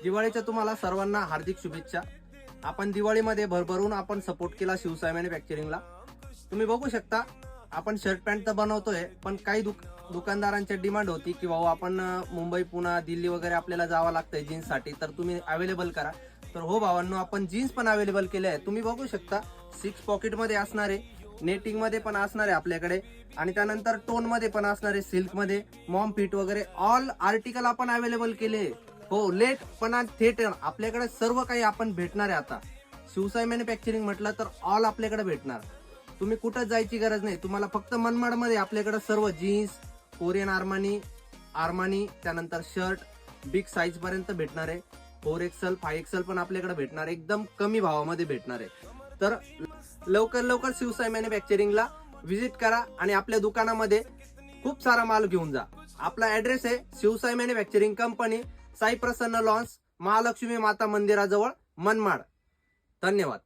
दिवाळीच्या तुम्हाला सर्वांना हार्दिक शुभेच्छा। आपण दिवाळीमध्ये भरभरून आपण सपोर्ट केला शिवसाई मॅन्युफॅक्चरिंगला। तुम्ही बघू शकता आपण शर्ट पॅन्ट तर बनवतोय, पण काही दुकानदारांची डिमांड होती की भाऊ आपण मुंबई पुणे दिल्ली वगैरे आपल्याला जावं लागतंय जीन्स साठी, तर तुम्ही अवेलेबल करा। तर हो भावांनो, आपण जीन्स पण अवेलेबल केले आहे। तुम्ही बघू शकता 6 पॉकेट मध्ये असणारे, नेटिंग मध्ये पण असणारे आपल्याकडे, आणि त्यानंतर टोन मध्ये पण असणारे, सिल्क मध्ये, मॉम फिट वगैरे ऑल आर्टिकल आपण अवेलेबल केले। हो, लेट पण थेट आपल्याकडे सर्व काही आपण भेटणार आहे। आता शिवसाई मॅन्युफॅक्चरिंग म्हटलं तर ऑल आपल्याकडे भेटणार। तुम्ही कुठं जायची गरज नाही, तुम्हाला फक्त मनमाड मध्ये आपल्याकडे सर्व जीन्स, कोरियन आर्मानी त्यानंतर शर्ट बिग साईज पर्यंत भेटणार आहे। 4XL 5XL पण आपल्याकडे भेटणार आहे, एकदम कमी भावामध्ये भेटणार आहे। तर लवकर शिवसाई मॅन्युफॅक्चरिंगला व्हिजिट करा आणि आपल्या दुकानामध्ये खूप सारा माल घेऊन जा। आपला ऍड्रेस आहे शिवसाई मॅन्युफॅक्चरिंग कंपनी, साई प्रसन्न लॉन्स, महालक्ष्मी माता मंदिराजवळ, मनमाड। धन्यवाद।